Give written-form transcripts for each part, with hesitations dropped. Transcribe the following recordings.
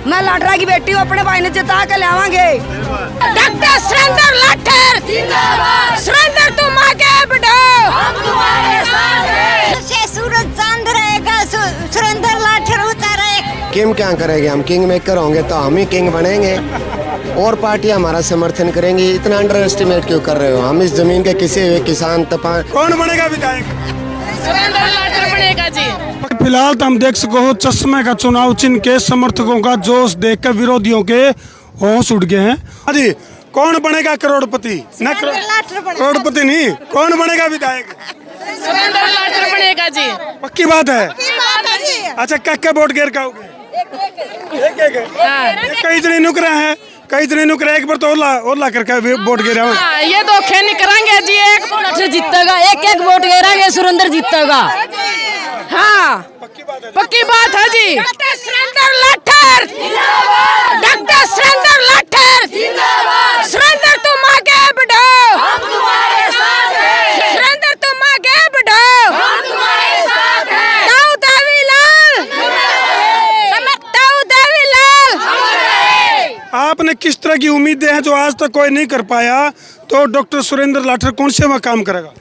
मैं लाडरा की बेटी हूँ, अपने भाई ने जिता के लावांगे। डॉक्टर सुरेंद्र लाठर जिंदाबाद, सुरेंद्र तुम आगे बढ़ो, हम तुम्हारे साथ हैं। सूरज चांद रहेगा, सुरेंद्र लाठर होता रहेगा। किंग क्या करेंगे, हम किंग मेकर होंगे तो हम ही किंग बनेंगे और पार्टियां हमारा समर्थन करेंगी। इतना अंडर एस्टिमेट क्यों कर रहे हो? हम इस जमीन के किसी हुए किसान तपा। कौन बनेगा विधायक? सुरेंद्र लाठर बनेगा जी। फिलहाल तो हम देख सको हो चश्मे का चुनाव चिन्ह के समर्थकों का जोश देखकर विरोधियों के होश उड़ गए हैं। हाँ जी, कौन बनेगा करोड़पति? न करोड़पति नहीं, कौन बनेगा विधायक? सुरेंद्र लाठर बनेगा जी। पक्की बात है। अच्छा, क्या वोट गिर खाओगे? एक कई जने नुक रहे हैं, कई जने नुक रहे, एक बार तो ओला करके वोट गिरा। ये धोखे नहीं करांगे जी, एक वोट जीतेगा, एक वोट गिरांगे, सुरेंद्र जीतेगा। हाँ, पक्की बात है जी। डॉक्टर सुरेंद्र लाठर जिंदाबाद, डॉक्टर सुरेंद्र लाठर जिंदाबाद, सुरेंद्र तुम आगे बढ़ो, हम तुम्हारे साथ हैं। सुरेंद्र तुम आगे बढ़ो, हम तुम्हारे साथ हैं। ताऊ देवीलाल, ताऊ देवीलाल। आपने किस तरह की उम्मीदें हैं जो आज तक कोई नहीं कर पाया, तो डॉक्टर सुरेंद्र लाठर कौन से वह काम करेगा?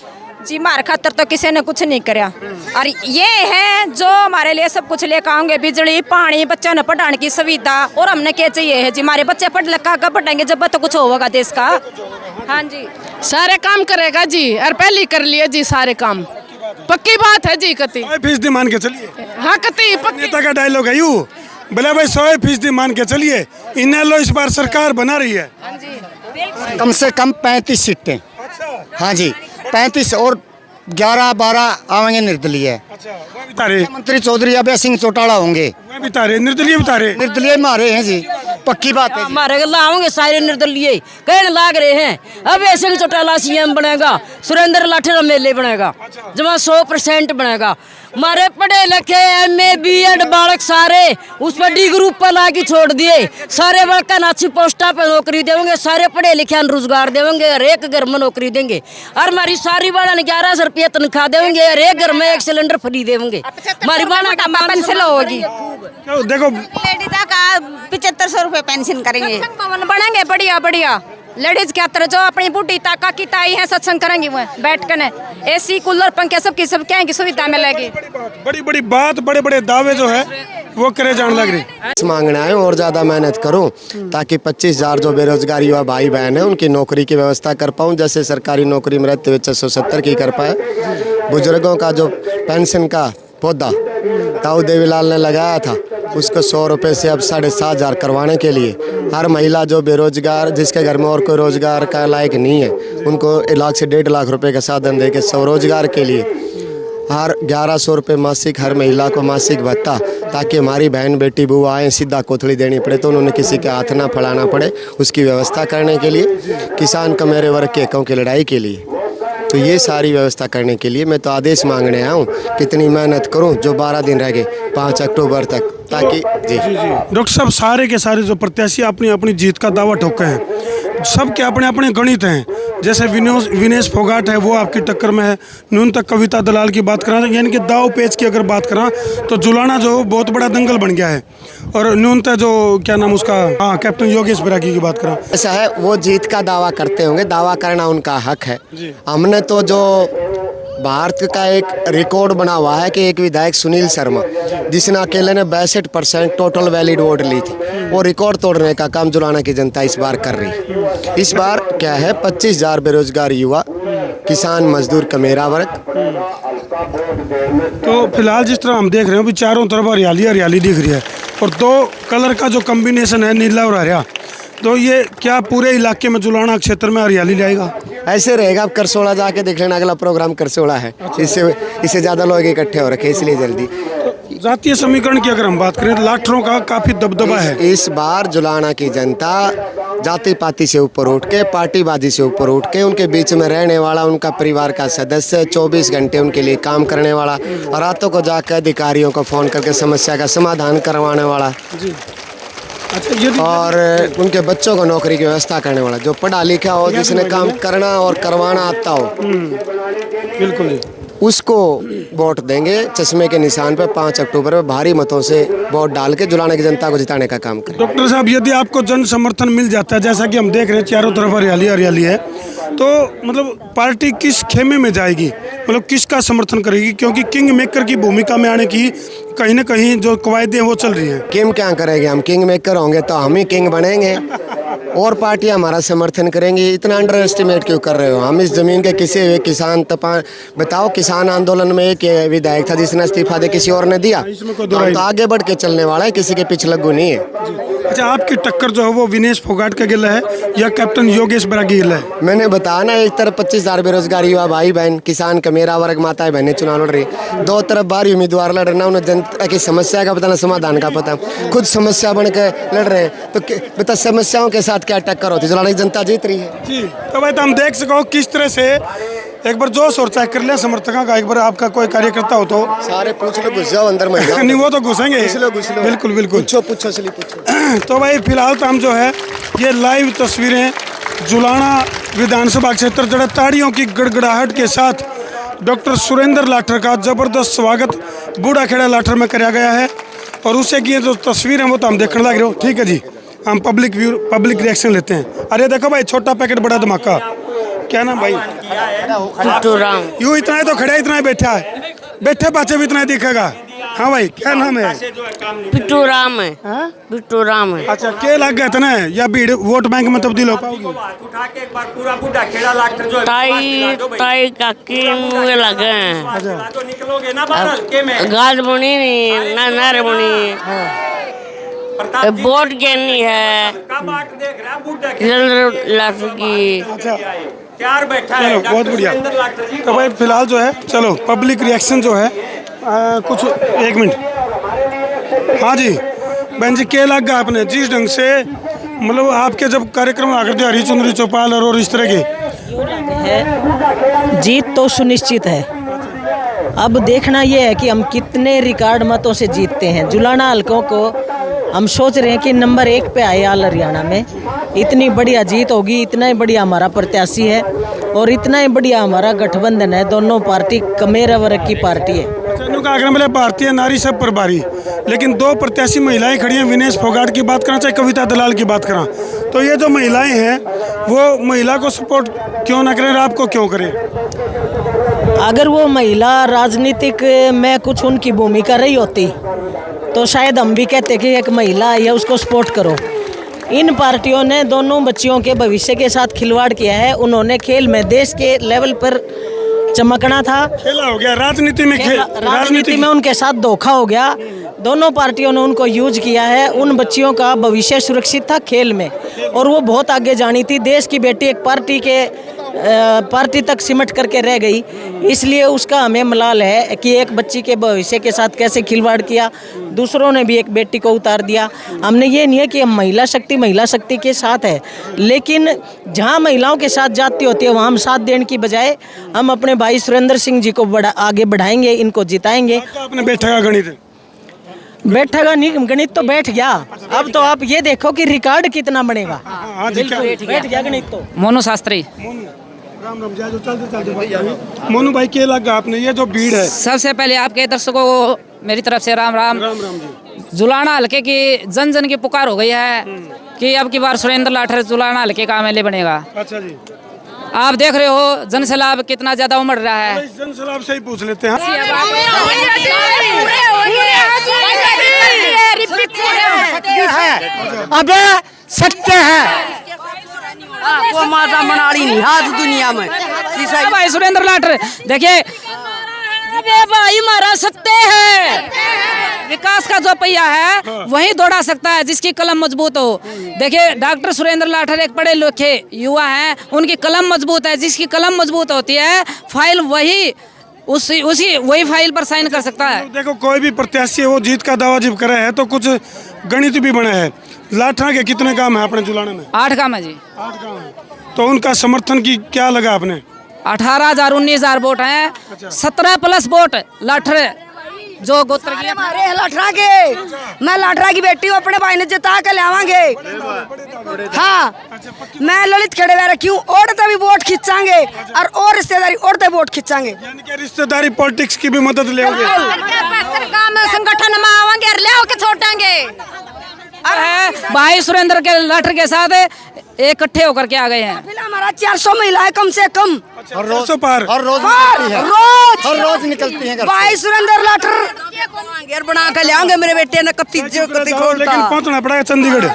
जी, हमारे खातर तो किसी ने कुछ नहीं कराया, और ये है जो हमारे लिए सब कुछ लेकर आएंगे, बिजली, पानी, बच्चों ने पढ़ाने की सुविधा, और हमने क्या चाहिए है जी? हमारे बच्चे पढ़ लिखा कब पढ़ेंगे जब तो कुछ होगा देश का। हाँ जी, सारे काम करेगा जी, और पहले कर लिए जी सारे काम। पक्की बात है जी। कति 100% मान के चलिए। हाँ, कति नेता का डायलॉग है यू, बोले भाई 100% मान के चलिए। इनेलो इस बार सरकार बना रही है। कम से कम 35 सीटें। हाँ जी, 35 और 11-12 आवेंगे निर्दलीय। अच्छा, मंत्री चौधरी अभय सिंह चौटाला होंगे, निर्दलीय बता रहे। निर्दलीय मारे हैं जी, पक्की बात है। हमारे लाओगे सारे निर्दलीय कहने लाग रहे हैं। अब ऐसे चौटाला सीएम बनेगा, सुरेंद्र लाठर एमएलए बनेगा, जमा 100% बनेगा। हमारे पढ़े लिखे MA BEd बालक सारे उस पर डी ग्रुप पर लाके छोड़ दिए, सारे बालक अच्छी पोस्टा पे नौकरी देंगे, सारे पढ़े लिखे रोजगार देंगे, हर एक घर में नौकरी देंगे, और हमारी सारी बाड़ा ने 1100 रुपये तनख्वाह देंगे, हर एक घर में 1 सिलेंडर फ्री देंगे। हमारी बाड़ा का पेंशन होगी। देखो, लेडीज का 7500 रुपए पेंशन करेंगे। भवन बनेंगे बढ़िया बढ़िया। लेडीज के अंदर जो अपनी बूढ़ी ताका की ताई है सत्संग करेंगी, वो बैठ कर AC कूलर पंखे सबकी सब क्या की सुविधा मिलेगी। बड़ी बड़ी बात, बड़े बड़े दावे जो है वो करे जाने लग रही। मांगना है और ज़्यादा मेहनत करूं ताकि 25,000 जो बेरोजगार युवा भाई बहन है उनकी नौकरी की व्यवस्था कर पाऊं, जैसे सरकारी नौकरी में रहते हुए 670 की कर पाए। बुजुर्गों का जो पेंशन का पौधा ताऊ देवीलाल ने लगाया था, उसको 100 रुपये से अब 7,500 करवाने के लिए हर महिला जो बेरोजगार, जिसके घर में और कोई रोजगार का लायक नहीं है, उनको 1 लाख से 1.5 लाख रुपए का साधन दे के स्वरोजगार के लिए हर 1100 रुपये मासिक हर महिला को मासिक भत्ता, ताकि हमारी बहन बेटी बुआ आए सीधा कोथળી देनी पड़े तो उन्होंने किसी के हाथ ना फैलाना पड़े, उसकी व्यवस्था करने के लिए, किसान का मेरे वर्ग के हकों की लड़ाई के लिए। तो ये सारी व्यवस्था करने के लिए मैं तो आदेश मांगने आया हूँ, कितनी मेहनत करूँ जो 12 दिन रह गए 5 अक्टूबर तक, ताकि जी डॉक्टर साहब सारे के सारे जो प्रत्याशी अपनी अपनी जीत का दावा ठोके हैं, सबके अपने अपने गणित हैं। जैसे विनेश फोगाट है, वो आपकी टक्कर में है। न्यूनतम कविता दलाल की बात करा, यानी कि दाव पेच की अगर बात करा तो जुलाना जो बहुत बड़ा दंगल बन गया है। और न्यूनतम जो क्या नाम उसका, हाँ, कैप्टन योगेश बैरागी की बात करा, ऐसा है, वो जीत का दावा करते होंगे, दावा करना उनका हक है। हमने तो जो भारत का एक रिकॉर्ड बना हुआ है कि एक विधायक सुनील शर्मा, जिसने अकेले ने 62% टोटल वैलिड वोट ली थी, वो रिकॉर्ड तोड़ने का काम जुलाना की जनता इस बार कर रही। इस बार क्या है, 25,000 बेरोजगार युवा, किसान मजदूर का मेरा वर्ग। तो फिलहाल जिस तरह हम देख रहे हैं अभी चारों तरफ हरियाली हरियाली दिख रही है, और 2 कलर का जो कम्बिनेशन है, नीला और हरा, तो ये क्या पूरे इलाके में जुलाना क्षेत्र में हरियाली लाएगा? ऐसे रहेगा। अब करसोड़ा जाके देख लेना, अगला प्रोग्राम करसोड़ा है। इससे ज़्यादा लोग इकट्ठे हो रखे, इसलिए जल्दी। जातीय समीकरण की अगर हम बात करें तो लाठरों का काफी दबदबा है। इस बार जुलाना की जनता जाति पाति से ऊपर उठ के, पार्टीबाजी से ऊपर उठ के, उनके बीच में रहने वाला, उनका परिवार का सदस्य, 24 घंटे उनके लिए काम करने वाला, और रातों को जाकर अधिकारियों को फोन करके समस्या का समाधान करवाने वाला, और उनके बच्चों को नौकरी की व्यवस्था करने वाला, जो पढ़ा लिखा हो, जिसने काम करना और करवाना आता हो। बिल्कुल। उसको वोट देंगे चश्मे के निशान पे 5 अक्टूबर में भारी मतों से वोट डाल के जुलाने की जनता को जिताने का काम करें। डॉक्टर साहब, यदि आपको जन समर्थन मिल जाता है, जैसा कि हम देख रहे हैं चारों तरफ हरियाली हरियाली है, तो मतलब पार्टी किस खेमे में जाएगी, मतलब किसका समर्थन करेगी? क्योंकि किंग मेकर की भूमिका में आने की कहीं ना कहीं जो कवायदें वो चल रही हैं। किंग क्या करेंगे? हम किंग मेकर होंगे तो हम ही किंग बनेंगे और पार्टी हमारा समर्थन करेंगी। इतना अंडर एस्टिमेट क्यों कर रहे हो? हम इस जमीन के किसी हुए किसान बताओ, किसान आंदोलन में एक विधायक था जिसने इस्तीफा दे किसी और ने दिया। हम तो आगे बढ़ के चलने वाला है, किसी के पीछे लगू नहीं है। अच्छा, आपकी टक्कर जो है वो विनेश फोगाट का गिला है या कैप्टन योगेश बरागी गिला है? मैंने बताया ना, एक तरफ 25,000 बेरोजगार युवा भाई बहन, किसान का मेरा वर्ग, माताएं बहनें चुनाव लड़ रही, दो तरफ बाहरी उम्मीदवार लड़ रहे ना, उन्हें जनता की समस्या का पता ना समाधान का पता, खुद समस्या बन के लड़ रहे हैं। तो बता समस्याओं के साथ क्या टक्कर होती है? जुलाने की जनता जीत रही है जी। तो भाई हम देख सको किस तरह से एक बार जोश और चेक कर लिया समर्थकों का। एक बार आपका कोई कार्यकर्ता हो तो सारे पूछ लो, घुस जाओ अंदर में। नहीं, वो तो घुसेंगे, बिल्कुल बिल्कुल। पूछो। तो भाई फिलहाल तो हम जो है ये लाइव तस्वीरें जुलाना विधानसभा क्षेत्र जड़ा ताड़ियों की गड़गड़ाहट के साथ डॉक्टर सुरेंद्र लाठर का जबरदस्त स्वागत बूढ़ा खेड़ा लाठर में कराया गया है, और उसे की जो तस्वीर है वो तो हम देखने लग रहे हो। ठीक है जी, हम पब्लिक रिएक्शन लेते हैं। अरे देखो भाई, छोटा पैकेट बड़ा धमाका। क्या नाम भाई? यूँ इतना ही तो खड़ा, इतना ही बैठा है, बैठे पाछे भी इतना ही दिखेगा। हाँ भाई, क्या नाम है? बिट्टू राम है। बिट्टू राम है। अच्छा, क्या लग गया था ना, या भीड़ वोट बैंक में तब्दील हो पाओगी? ताई काकी मुझे लगे हैं। गाज बनी नहीं ना, नर बनी वोट गिरनी है की। चलो बहुत बढ़िया। तो भाई फिलहाल जो है, चलो पब्लिक रिएक्शन जो है कुछ 1 मिनट। हाँ जी बहन जी, क्या लग गया आपने जिस ढंग से, मतलब आपके जब कार्यक्रम आकर थे हरी चुनरी चौपाल और इस तरह के, जीत तो सुनिश्चित है। अब देखना ये है कि हम कितने रिकॉर्ड मतों से जीतते हैं। जुलाना हल्कों को हम सोच रहे हैं कि नंबर 1 पे आए ऑल हरियाणा में। इतनी बढ़िया जीत होगी, इतना ही बढ़िया हमारा प्रत्याशी है और इतना ही बढ़िया हमारा गठबंधन है। दोनों पार्टी कमेरा वर्ग की पार्टी है। भारतीय नारी सब पर भारी, लेकिन 2 प्रत्याशी महिलाएं खड़ी हैं। विनेश फोगाट की बात करा चाहे कविता दलाल की बात करा, तो ये जो महिलाएं हैं वो महिला को सपोर्ट क्यों ना करें, आपको क्यों करें? अगर वो महिला राजनीतिक में कुछ उनकी भूमिका रही होती तो शायद हम भी कहते कि एक महिला आई है उसको सपोर्ट करो। इन पार्टियों ने दोनों बच्चियों के भविष्य के साथ खिलवाड़ किया है। उन्होंने खेल में देश के लेवल पर चमकना था, खेला हो गया। राजनीति में उनके साथ धोखा हो गया। दोनों पार्टियों ने उनको यूज किया है। उन बच्चियों का भविष्य सुरक्षित था खेल में, और वो बहुत आगे जानी थी। देश की बेटी एक पार्टी तक सिमट करके रह गई, इसलिए उसका हमें मलाल है कि एक बच्ची के भविष्य के साथ कैसे खिलवाड़ किया। दूसरों ने भी एक बेटी को उतार दिया। हमने ये नहीं है कि हम महिला शक्ति के साथ है, लेकिन जहाँ महिलाओं के साथ जाती होती है वहाँ हम साथ देने की बजाय हम अपने भाई सुरेंद्र सिंह जी को आगे बढ़ाएंगे, इनको जिताएंगे। आपने बैठेगा गणित गणित तो बैठ गया। अब तो आप ये देखो कि रिकॉर्ड कितना बनेगा। बैठ गया गणित तो। मोनू शास्त्री। राम राम, जो चलते मोनू भाई, क्या लगा आपने ये जो भीड़ है? सबसे पहले आपके दर्शकों को मेरी तरफ से राम राम। राम राम जी। जुलाना हल्के की जन जन की पुकार हो गई है कि अब की बार सुरेंद्र लाठर जुलाना हल्के का एमएलए बनेगा। अच्छा जी, आप देख रहे हो जन सैलाब कितना ज्यादा उमड़ रहा है। जन सैलाब से ही पूछ लेते हैं। अबे सत्य है, वो माता मनाड़ी नहीं आज दुनिया में। भाई सुरेंद्र लाठर देखिए, अबे भाई हमारा सत्य है। विकास का जो पहिया है वही दौड़ा सकता है जिसकी कलम मजबूत हो। देखिए डॉक्टर सुरेंद्र लाठर एक पढ़े लिखे युवा हैं, उनकी कलम मजबूत है। जिसकी कलम मजबूत होती है फाइल वही फाइल पर साइन कर सकता है। देखो कोई भी प्रत्याशी है वो जीत का दावा जब करे है तो कुछ गणित भी बना है। लाठर के कितने काम है अपने जुलाने में? 8 काम है जी। 8 काम है। तो उनका समर्थन की क्या लगा आपने? 18,000 19,000 वोट हैं। 17+ वोट लाठर जो गोत्र की हमारे लाठरा के मैं लाठरा की बेटी हूँ, अपने भाई ने जिता के लावांगे। हाँ, मैं ललित खेड़े वे रखी हूँ, औरतें भी वोट खींचांगे और रिश्तेदारी औरतें वोट खींचांगे। यानी कि रिश्तेदारी पॉलिटिक्स की भी मदद लेंगे। संगठन में आवांगे और ले के छोड़ेंगे। भाई सुरेंद्र के लाठर के साथ इकट्ठे होकर के आ गए हैं। हमारा 400 महिलाएं कम से कम हर रोज पार हर रोज निकलती हैं। भाई सुरेंद्र लाठर घेर बना के ले आएंगे मेरे बेटे ने कत्ती खोलता। लेकिन पहुंचना पड़ेगा चंडीगढ़।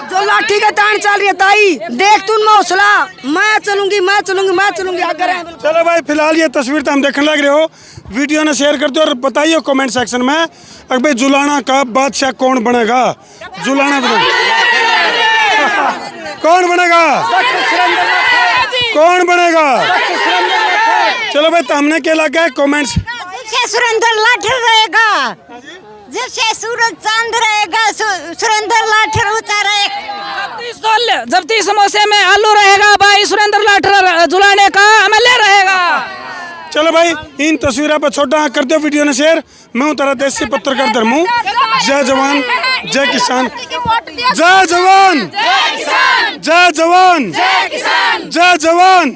जो लाठी का तान चल रही है ताई, देख तू हौसला, मैं चलूंगी मैं चलूंगी मैं चलूंगी आगे। चलो भाई, फिलहाल ये तस्वीर तो हम देखने लग रहे हो, वीडियो ने शेयर कर दो और बताइए कमेंट सेक्शन में अगर भाई जुलाना का बादशाह कौन बनेगा। जुलाना कौन बनेगा, कौन बनेगा। चलो भाई, तो हमने क्या लगा है कमेंट्स। सुरेंद्र लाठर रहेगा, जैसे सूरज चांद रहेगा सुरेंद्र लाठर होता रहेगा। जब 30 समोसे में आलू रहेगा, भाई सुरेंद्र लाठर जुलाने का अमल रहेगा। चलो भाई, इन तस्वीरों पर छोटा कर दो वीडियो ने शेयर। मैं हूँ तेरा देसी पत्रकार धर्मू। जय जवान जय किसान, जय जवान जय जवान जय जवान।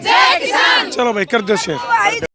चलो भाई, कर दो शेयर।